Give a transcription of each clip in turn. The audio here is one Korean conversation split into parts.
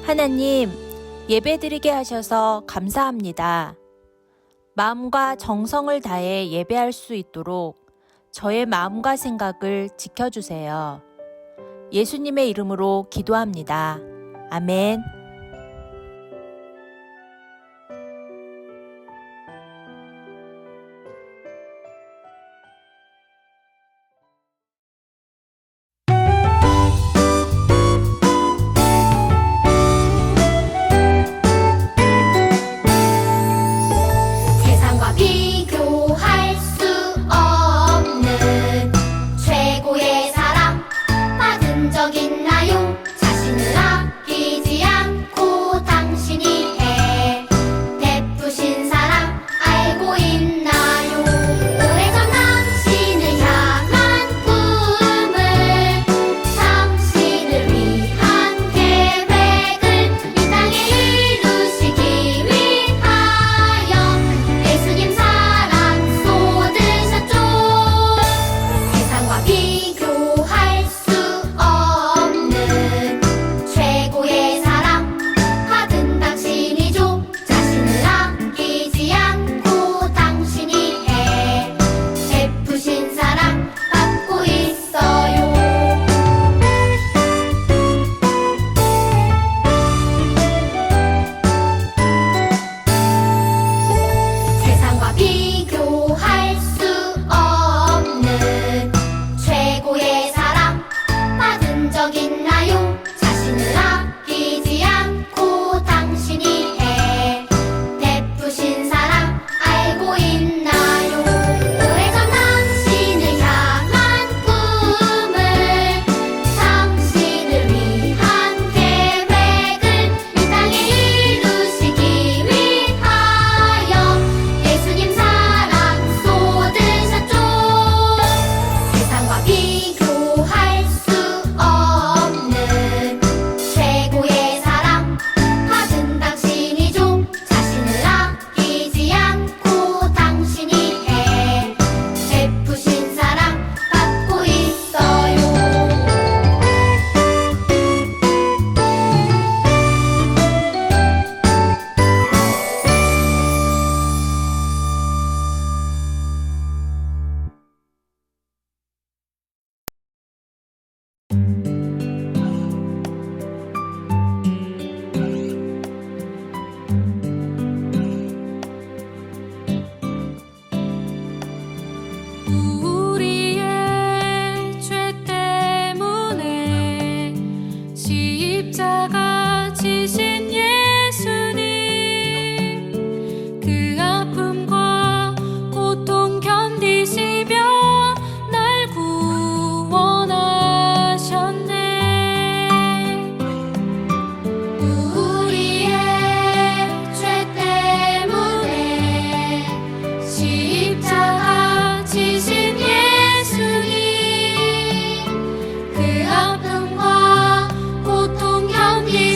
하나님, 예배드리게 하셔서 감사합니다. 마음과 정성을 다해 예배할 수 있도록 저의 마음과 생각을 지켜주세요. 예수님의 이름으로 기도합니다. 아멘. 세상과 비교할 수 없는 최고의 사랑 받은 적 있나요? 자신을 아끼지 않고 당신이 해 베푸신 사랑 알고 있나요? 오래전 당신을 향한 꿈을 당신을 위한 계획을 이 땅에 이루시기 위하여 예수님 사랑 쏟으셨죠. 세상과 비교할 수 없는 최고의 사랑 받은 당신이죠. 자신을 아끼지 않고 당신이 해 베푸신 사랑 받고 있어요. 세상과 비교할 수 없는 최고의 사랑 받은 적 있나요? 자신을 아끼지 않고 당신이 해 베푸신 사랑 알고 있나요? 오래전 당신을 향한 꿈을 당신을 위한 계획을 이 땅에 이루시기 위하여 예수님 사랑 쏟으셨죠. 세상과 비교할 수 없는 최고의 사랑 받은 당신이죠. 자신을 아끼지 않고 당신이 해 베푸신 사랑 받고 있어요. 우리의 죄 때문에 십자가 지신 예수님, 그 아픔과 고통 견디시며 날 구원하셨네. 우리의 죄 때문에 십자가 지신 예수님, 그 아픔과 고통 견디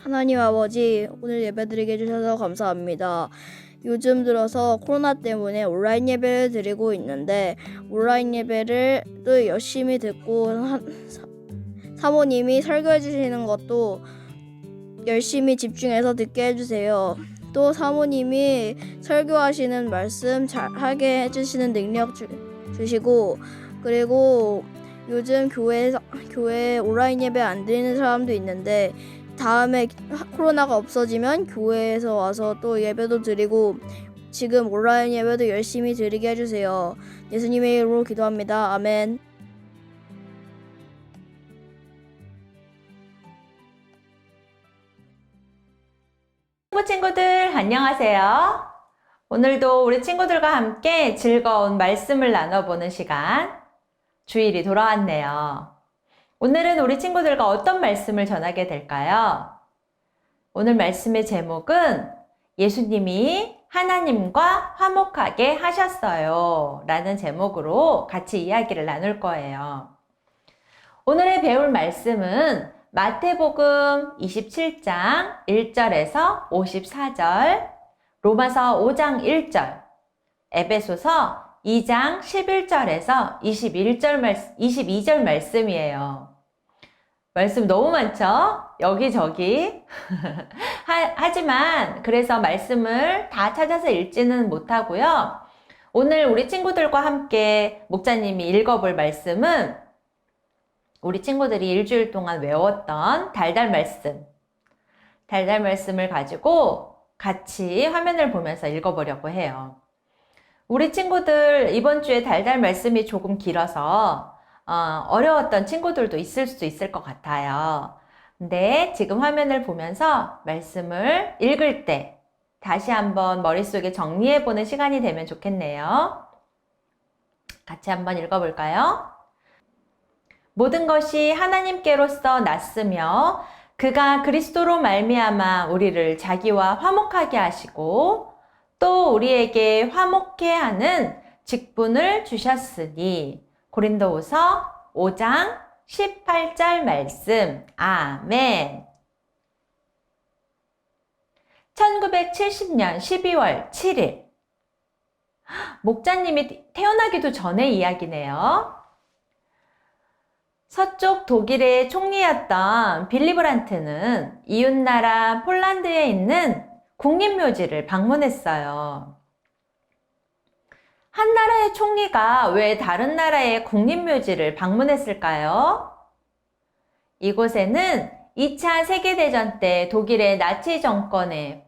하나님 아버지, 오늘 예배드리게 해주셔서 감사합니다. 요즘 들어서 코로나 때문에 온라인 예배를 드리고 있는데 온라인 예배를 또 열심히 듣고 사모님이 설교해 주시는 것도 열심히 집중해서 듣게 해주세요. 또 사모님이 설교하시는 말씀 잘하게 해주시는 능력 주시고, 그리고 요즘 교회 온라인 예배 안 드리는 사람도 있는데 다음에 코로나가 없어지면 교회에서 와서 또 예배도 드리고 지금 온라인 예배도 열심히 드리게 해주세요. 예수님의 이름으로 기도합니다. 아멘. 친구들 안녕하세요. 오늘도 우리 친구들과 함께 즐거운 말씀을 나눠보는 시간 주일이 돌아왔네요. 오늘은 우리 친구들과 어떤 말씀을 전하게 될까요? 오늘 말씀의 제목은 예수님이 하나님과 화목하게 하셨어요 라는 제목으로 같이 이야기를 나눌 거예요. 오늘의 배울 말씀은 마태복음 27장 1절에서 54절, 로마서 5장 1절, 에베소서 2장 11절에서 22절 말씀이에요. 말씀 너무 많죠? 여기저기. 하지만 그래서 말씀을 다 찾아서 읽지는 못하고요. 오늘 우리 친구들과 함께 목사님이 읽어볼 말씀은 우리 친구들이 일주일 동안 외웠던 달달 말씀을 가지고 같이 화면을 보면서 읽어보려고 해요. 우리 친구들 이번 주에 달달 말씀이 조금 길어서 어려웠던 친구들도 있을 수 있을 것 같아요. 근데 지금 화면을 보면서 말씀을 읽을 때 다시 한번 머릿속에 정리해보는 시간이 되면 좋겠네요. 같이 한번 읽어볼까요? 모든 것이 하나님께로서 났으며 그가 그리스도로 말미암아 우리를 자기와 화목하게 하시고 또 우리에게 화목해 하는 직분을 주셨으니 고린도후서 5장 18절 말씀. 아멘. 1970년 12월 7일 목자님이 태어나기도 전의 이야기네요. 서쪽 독일의 총리였던 빌리 브란트는 이웃나라 폴란드에 있는 국립묘지를 방문했어요. 한 나라의 총리가 왜 다른 나라의 국립묘지를 방문했을까요? 이곳에는 2차 세계대전 때 독일의 나치 정권에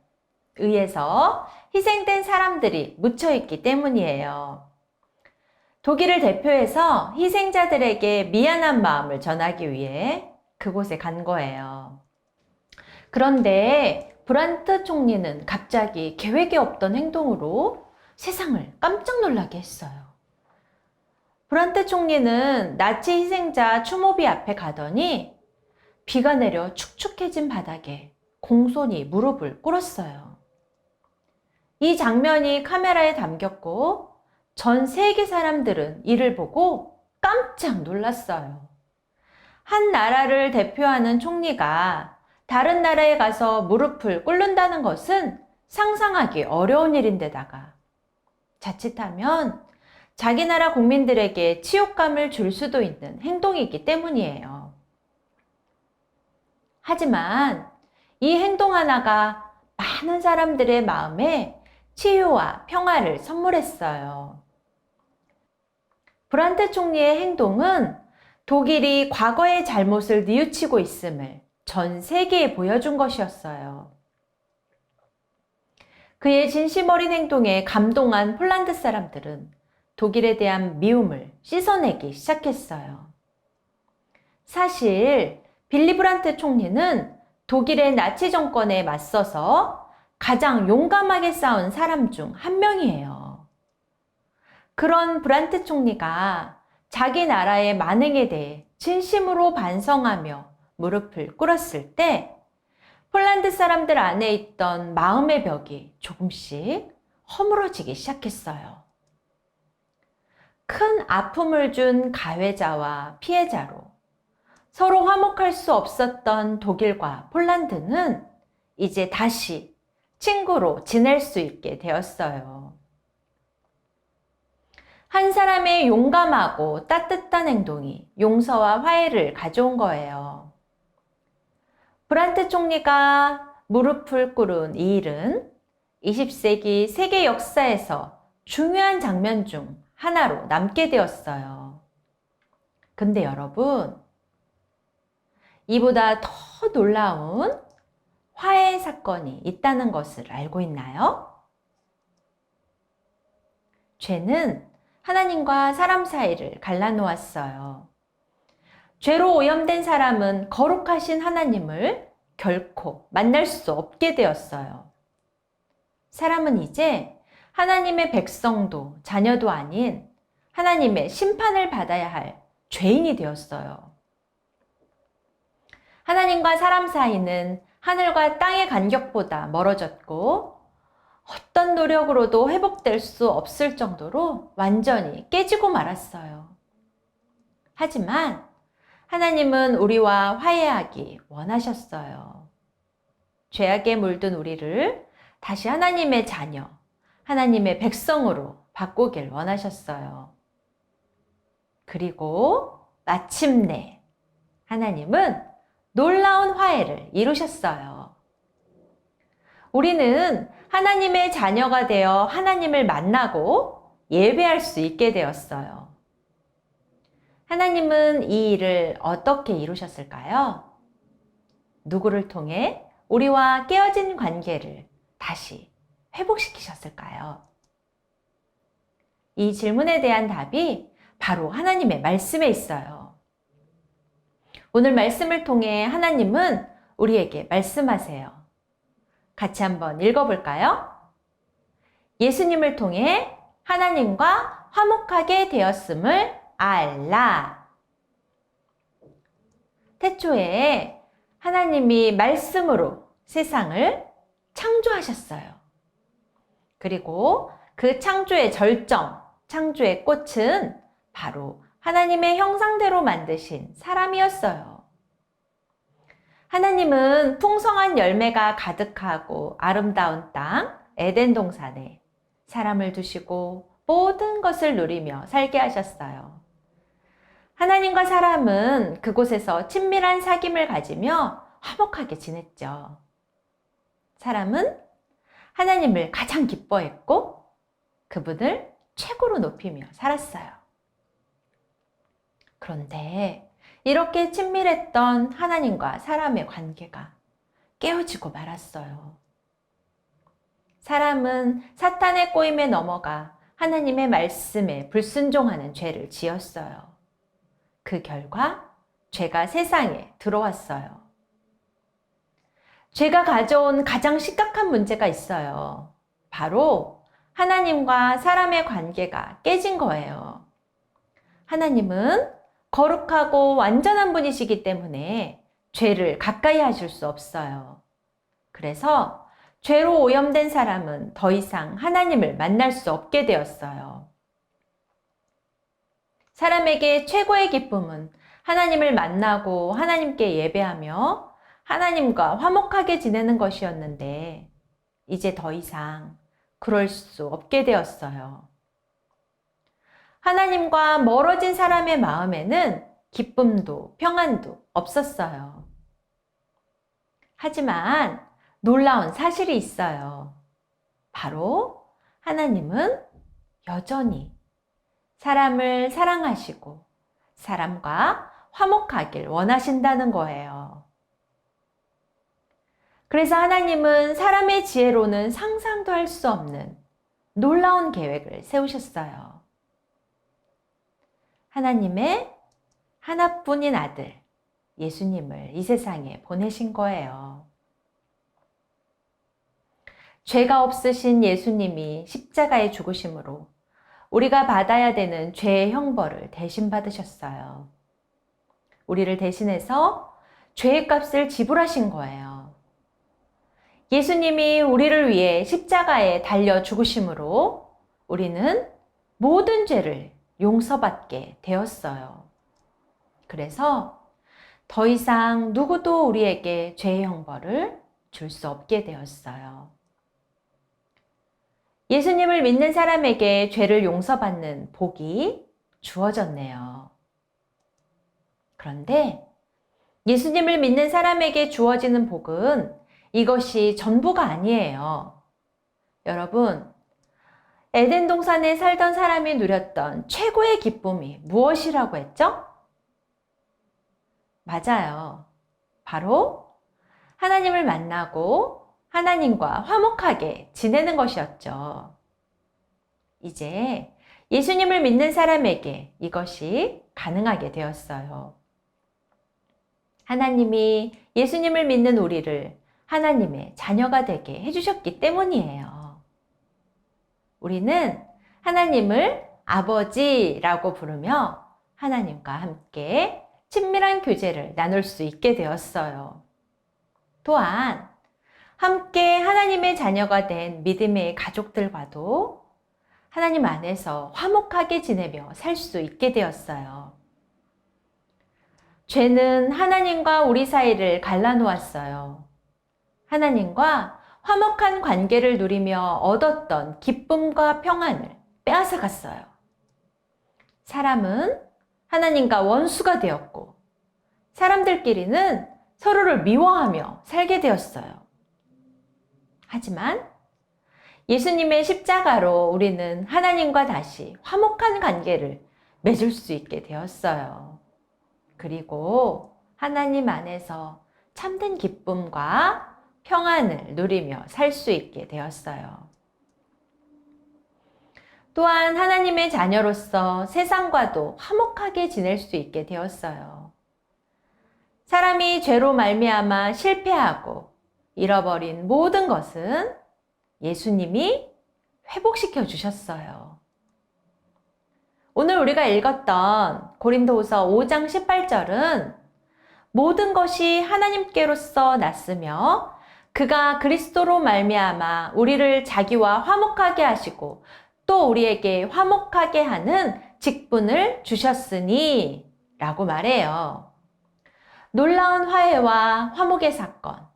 의해서 희생된 사람들이 묻혀있기 때문이에요. 독일을 대표해서 희생자들에게 미안한 마음을 전하기 위해 그곳에 간 거예요. 그런데 브란트 총리는 갑자기 계획이 없던 행동으로 세상을 깜짝 놀라게 했어요. 브란트 총리는 나치 희생자 추모비 앞에 가더니 비가 내려 축축해진 바닥에 공손히 무릎을 꿇었어요. 이 장면이 카메라에 담겼고 전 세계 사람들은 이를 보고 깜짝 놀랐어요. 한 나라를 대표하는 총리가 다른 나라에 가서 무릎을 꿇는다는 것은 상상하기 어려운 일인데다가 자칫하면 자기 나라 국민들에게 치욕감을 줄 수도 있는 행동이기 때문이에요. 하지만 이 행동 하나가 많은 사람들의 마음에 치유와 평화를 선물했어요. 브란트 총리의 행동은 독일이 과거의 잘못을 뉘우치고 있음을 전 세계에 보여준 것이었어요. 그의 진심 어린 행동에 감동한 폴란드 사람들은 독일에 대한 미움을 씻어내기 시작했어요. 사실 빌리 브란트 총리는 독일의 나치 정권에 맞서서 가장 용감하게 싸운 사람 중 한 명이에요. 그런 브란트 총리가 자기 나라의 만행에 대해 진심으로 반성하며 무릎을 꿇었을 때 폴란드 사람들 안에 있던 마음의 벽이 조금씩 허물어지기 시작했어요. 큰 아픔을 준 가해자와 피해자로 서로 화목할 수 없었던 독일과 폴란드는 이제 다시 친구로 지낼 수 있게 되었어요. 한 사람의 용감하고 따뜻한 행동이 용서와 화해를 가져온 거예요. 브란트 총리가 무릎을 꿇은 이 일은 20세기 세계 역사에서 중요한 장면 중 하나로 남게 되었어요. 근데 여러분, 이보다 더 놀라운 화해 사건이 있다는 것을 알고 있나요? 죄는 하나님과 사람 사이를 갈라놓았어요. 죄로 오염된 사람은 거룩하신 하나님을 결코 만날 수 없게 되었어요. 사람은 이제 하나님의 백성도 자녀도 아닌 하나님의 심판을 받아야 할 죄인이 되었어요. 하나님과 사람 사이는 하늘과 땅의 간격보다 멀어졌고 어떤 노력으로도 회복될 수 없을 정도로 완전히 깨지고 말았어요. 하지만 하나님은 우리와 화해하기 원하셨어요. 죄악에 물든 우리를 다시 하나님의 자녀, 하나님의 백성으로 바꾸길 원하셨어요. 그리고 마침내 하나님은 놀라운 화해를 이루셨어요. 우리는 하나님의 자녀가 되어 하나님을 만나고 예배할 수 있게 되었어요. 하나님은 이 일을 어떻게 이루셨을까요? 누구를 통해 우리와 깨어진 관계를 다시 회복시키셨을까요? 이 질문에 대한 답이 바로 하나님의 말씀에 있어요. 오늘 말씀을 통해 하나님은 우리에게 말씀하세요. 같이 한번 읽어볼까요? 예수님을 통해 하나님과 화목하게 되었음을 알라. 태초에 하나님이 말씀으로 세상을 창조하셨어요. 그리고 그 창조의 절정, 창조의 꽃은 바로 하나님의 형상대로 만드신 사람이었어요. 하나님은 풍성한 열매가 가득하고 아름다운 땅, 에덴 동산에 사람을 두시고 모든 것을 누리며 살게 하셨어요. 하나님과 사람은 그곳에서 친밀한 사귐을 가지며 화목하게 지냈죠. 사람은 하나님을 가장 기뻐했고 그분을 최고로 높이며 살았어요. 그런데 이렇게 친밀했던 하나님과 사람의 관계가 깨어지고 말았어요. 사람은 사탄의 꼬임에 넘어가 하나님의 말씀에 불순종하는 죄를 지었어요. 그 결과 죄가 세상에 들어왔어요. 죄가 가져온 가장 심각한 문제가 있어요. 바로 하나님과 사람의 관계가 깨진 거예요. 하나님은 거룩하고 완전한 분이시기 때문에 죄를 가까이 하실 수 없어요. 그래서 죄로 오염된 사람은 더 이상 하나님을 만날 수 없게 되었어요. 사람에게 최고의 기쁨은 하나님을 만나고 하나님께 예배하며 하나님과 화목하게 지내는 것이었는데 이제 더 이상 그럴 수 없게 되었어요. 하나님과 멀어진 사람의 마음에는 기쁨도 평안도 없었어요. 하지만 놀라운 사실이 있어요. 바로 하나님은 여전히 사람을 사랑하시고 사람과 화목하길 원하신다는 거예요. 그래서 하나님은 사람의 지혜로는 상상도 할 수 없는 놀라운 계획을 세우셨어요. 하나님의 하나뿐인 아들 예수님을 이 세상에 보내신 거예요. 죄가 없으신 예수님이 십자가에 죽으심으로 우리가 받아야 되는 죄의 형벌을 대신 받으셨어요. 우리를 대신해서 죄의 값을 지불하신 거예요. 예수님이 우리를 위해 십자가에 달려 죽으심으로 우리는 모든 죄를 용서받게 되었어요. 그래서 더 이상 누구도 우리에게 죄의 형벌을 줄 수 없게 되었어요. 예수님을 믿는 사람에게 죄를 용서받는 복이 주어졌네요. 그런데 예수님을 믿는 사람에게 주어지는 복은 이것이 전부가 아니에요. 여러분, 에덴 동산에 살던 사람이 누렸던 최고의 기쁨이 무엇이라고 했죠? 맞아요. 바로 하나님을 만나고 하나님과 화목하게 지내는 것이었죠. 이제 예수님을 믿는 사람에게 이것이 가능하게 되었어요. 하나님이 예수님을 믿는 우리를 하나님의 자녀가 되게 해주셨기 때문이에요. 우리는 하나님을 아버지라고 부르며 하나님과 함께 친밀한 교제를 나눌 수 있게 되었어요. 또한 함께 하나님의 자녀가 된 믿음의 가족들과도 하나님 안에서 화목하게 지내며 살 수 있게 되었어요. 죄는 하나님과 우리 사이를 갈라놓았어요. 하나님과 화목한 관계를 누리며 얻었던 기쁨과 평안을 빼앗아갔어요. 사람은 하나님과 원수가 되었고, 사람들끼리는 서로를 미워하며 살게 되었어요. 하지만 예수님의 십자가로 우리는 하나님과 다시 화목한 관계를 맺을 수 있게 되었어요. 그리고 하나님 안에서 참된 기쁨과 평안을 누리며 살 수 있게 되었어요. 또한 하나님의 자녀로서 세상과도 화목하게 지낼 수 있게 되었어요. 사람이 죄로 말미암아 실패하고 잃어버린 모든 것은 예수님이 회복시켜 주셨어요. 오늘 우리가 읽었던 고린도후서 5장 18절은 모든 것이 하나님께로서 났으며 그가 그리스도로 말미암아 우리를 자기와 화목하게 하시고 또 우리에게 화목하게 하는 직분을 주셨으니 라고 말해요. 놀라운 화해와 화목의 사건.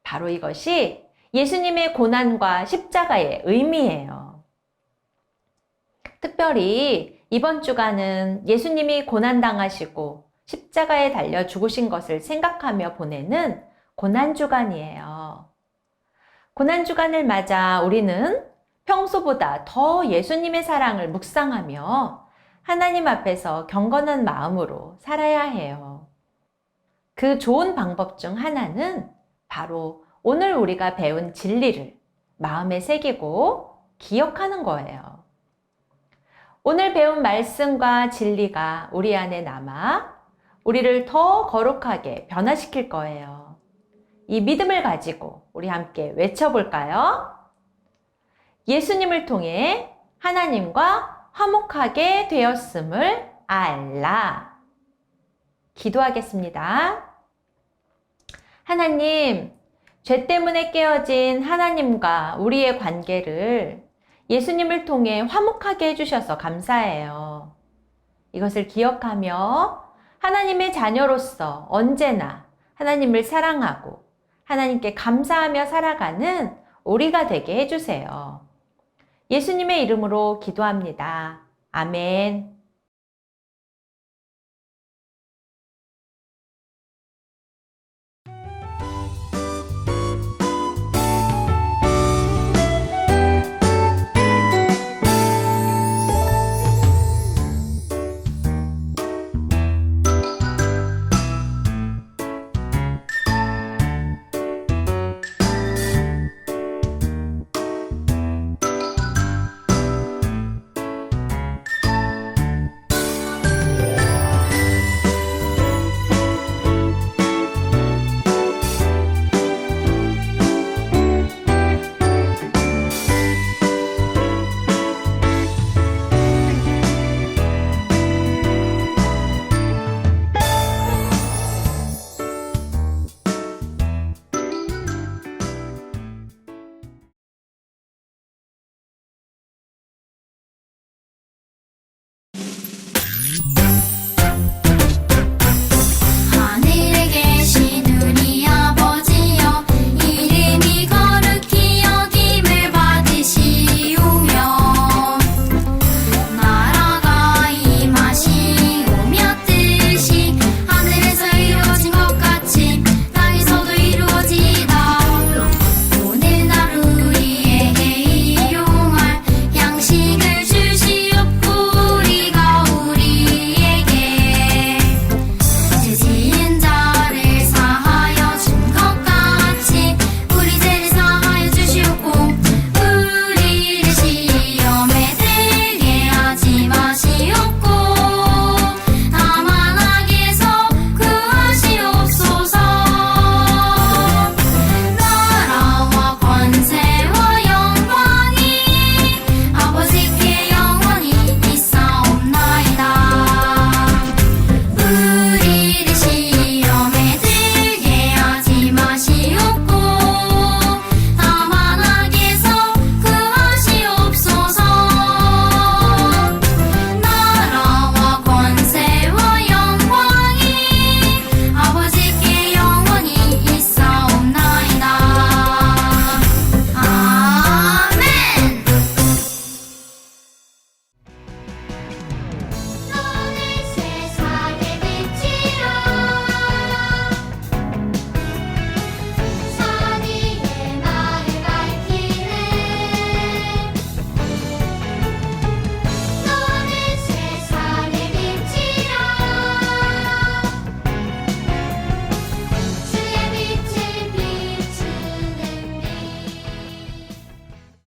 바로 이것이 예수님의 고난과 십자가의 의미예요. 특별히 이번 주간은 예수님이 고난당하시고 십자가에 달려 죽으신 것을 생각하며 보내는 고난주간이에요. 고난주간을 맞아 우리는 평소보다 더 예수님의 사랑을 묵상하며 하나님 앞에서 경건한 마음으로 살아야 해요. 그 좋은 방법 중 하나는 바로 오늘 우리가 배운 진리를 마음에 새기고 기억하는 거예요. 오늘 배운 말씀과 진리가 우리 안에 남아 우리를 더 거룩하게 변화시킬 거예요. 이 믿음을 가지고 우리 함께 외쳐볼까요? 예수님을 통해 하나님과 화목하게 되었음을 알라. 기도하겠습니다. 하나님, 죄 때문에 깨어진 하나님과 우리의 관계를 예수님을 통해 화목하게 해주셔서 감사해요. 이것을 기억하며 하나님의 자녀로서 언제나 하나님을 사랑하고 하나님께 감사하며 살아가는 우리가 되게 해주세요. 예수님의 이름으로 기도합니다. 아멘.